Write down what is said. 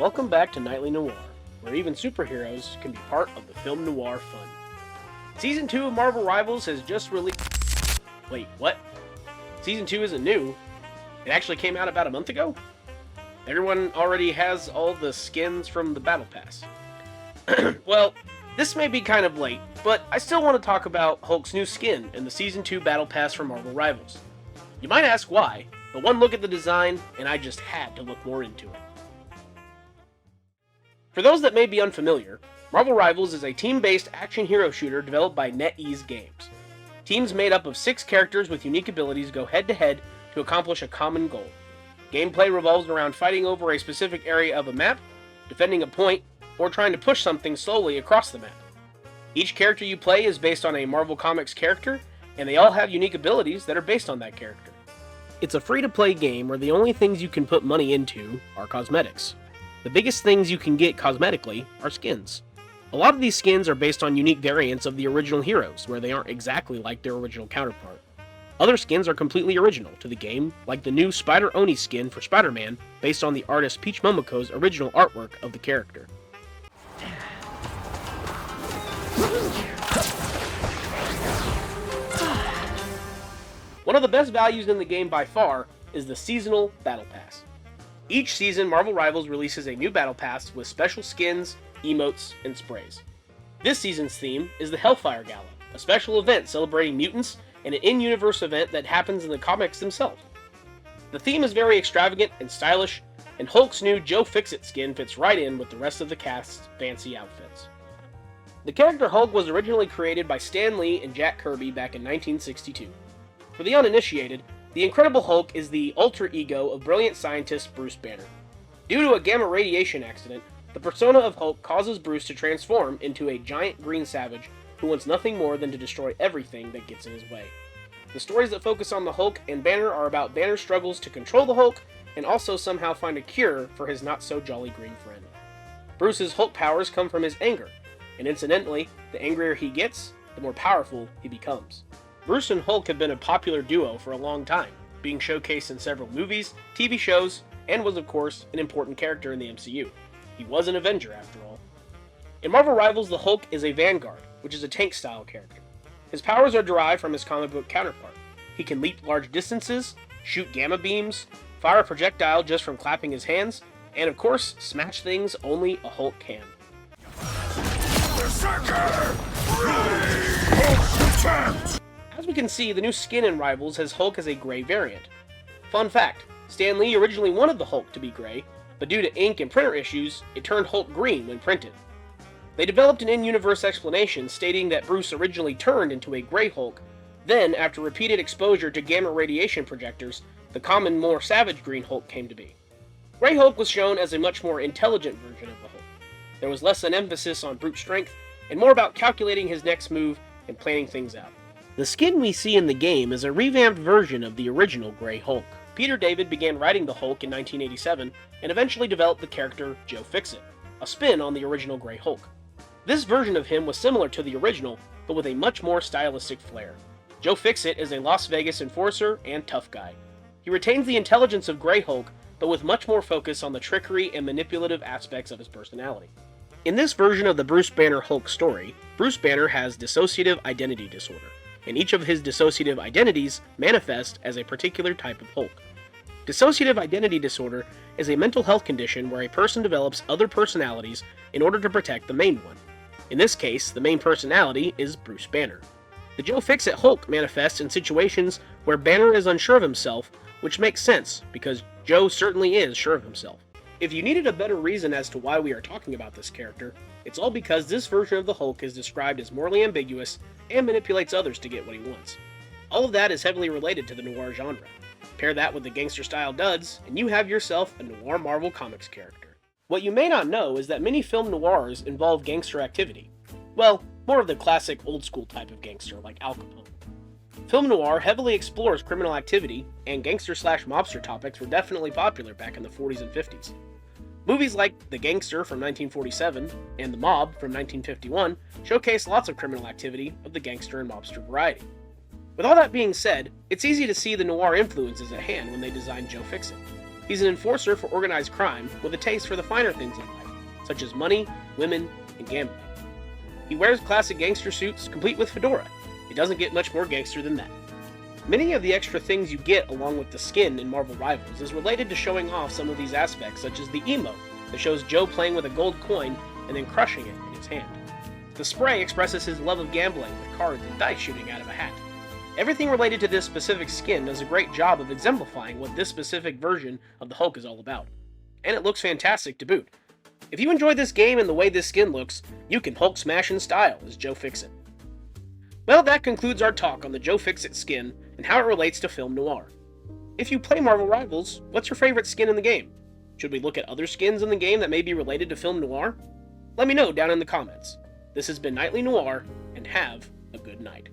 welcome back to Nightly Noir, where even superheroes can be part of the film noir fun. Season 2 of Marvel Rivals has just released... Wait, what? Season 2 isn't new. It actually came out about a month ago? Everyone already has all the skins from the Battle Pass. Well, this may be kind of late, but I still want to talk about Hulk's new skin in the Season 2 Battle Pass for Marvel Rivals. You might ask why, but one look at the design, and I just had to look more into it. For those that may be unfamiliar, Marvel Rivals is a team-based action hero shooter developed by NetEase Games. Teams made up of 6 characters with unique abilities go head-to-head to accomplish a common goal. Gameplay revolves around fighting over a specific area of a map, defending a point, or trying to push something slowly across the map. Each character you play is based on a Marvel Comics character, and they all have unique abilities that are based on that character. It's a free-to-play game where the only things you can put money into are cosmetics. The biggest things you can get cosmetically are skins. A lot of these skins are based on unique variants of the original heroes, where they aren't exactly like their original counterpart. Other skins are completely original to the game, like the new Spider-Oni skin for Spider-Man, based on the artist Peach Momoko's original artwork of the character. One of the best values in the game by far is the Seasonal Battle Pass. Each season, Marvel Rivals releases a new Battle Pass with special skins, emotes, and sprays. This season's theme is the Hellfire Gala, a special event celebrating mutants and an in-universe event that happens in the comics themselves. The theme is very extravagant and stylish, and Hulk's new Joe Fixit skin fits right in with the rest of the cast's fancy outfits. The character Hulk was originally created by Stan Lee and Jack Kirby back in 1962. For the uninitiated, the Incredible Hulk is the alter ego of brilliant scientist Bruce Banner. Due to a gamma radiation accident, the persona of Hulk causes Bruce to transform into a giant green savage who wants nothing more than to destroy everything that gets in his way. The stories that focus on the Hulk and Banner are about Banner's struggles to control the Hulk and also somehow find a cure for his not-so-jolly green friend. Bruce's Hulk powers come from his anger, and incidentally, the angrier he gets, the more powerful he becomes. Bruce and Hulk have been a popular duo for a long time, being showcased in several movies, TV shows, and was of course an important character in the MCU. He was an Avenger after all. In Marvel Rivals, the Hulk is a Vanguard, which is a tank-style character. His powers are derived from his comic book counterpart. He can leap large distances, shoot gamma beams, fire a projectile just from clapping his hands, and of course, smash things only a Hulk can. As we can see, the new skin in Rivals has Hulk as a gray variant. Fun fact, Stan Lee originally wanted the Hulk to be gray, but due to ink and printer issues, it turned Hulk green when printed. They developed an in-universe explanation stating that Bruce originally turned into a gray Hulk, then, after repeated exposure to gamma radiation projectors, the common, more savage green Hulk came to be. Gray Hulk was shown as a much more intelligent version of the Hulk. There was less an emphasis on brute strength, and more about calculating his next move and planning things out. The skin we see in the game is a revamped version of the original Gray Hulk. Peter David began writing the Hulk in 1987, and eventually developed the character Joe Fixit, a spin on the original Gray Hulk. This version of him was similar to the original, but with a much more stylistic flair. Joe Fixit is a Las Vegas enforcer and tough guy. He retains the intelligence of Gray Hulk, but with much more focus on the trickery and manipulative aspects of his personality. In this version of the Bruce Banner Hulk story, Bruce Banner has dissociative identity disorder, and each of his dissociative identities manifest as a particular type of Hulk. Dissociative identity disorder is a mental health condition where a person develops other personalities in order to protect the main one. In this case, the main personality is Bruce Banner. The Joe Fixit Hulk manifests in situations where Banner is unsure of himself, which makes sense, because Joe certainly is sure of himself. If you needed a better reason as to why we are talking about this character, it's all because this version of the Hulk is described as morally ambiguous and manipulates others to get what he wants. All of that is heavily related to the noir genre. Pair that with the gangster-style duds, and you have yourself a noir Marvel Comics character. What you may not know is that many film noirs involve gangster activity. Well, more of the classic old-school type of gangster, like Al Capone. Film noir heavily explores criminal activity, and gangster-slash-mobster topics were definitely popular back in the 40s and 50s. Movies like The Gangster from 1947 and The Mob from 1951 showcase lots of criminal activity of the gangster and mobster variety. With all that being said, it's easy to see the noir influences at hand when they designed Joe Fixit. He's an enforcer for organized crime with a taste for the finer things in life, such as money, women, and gambling. He wears classic gangster suits, complete with fedora. It doesn't get much more gangster than that. Many of the extra things you get along with the skin in Marvel Rivals is related to showing off some of these aspects, such as the emote that shows Joe playing with a gold coin and then crushing it in his hand. The spray expresses his love of gambling with cards and dice shooting out of a hat. Everything related to this specific skin does a great job of exemplifying what this specific version of the Hulk is all about. And it looks fantastic to boot. If you enjoy this game and the way this skin looks, you can Hulk smash in style as Joe Fixit. Well, that concludes our talk on the Joe Fixit skin and how it relates to film noir. If you play Marvel Rivals, what's your favorite skin in the game? Should we look at other skins in the game that may be related to film noir? Let me know down in the comments. This has been Nightly Noir, and have a good night.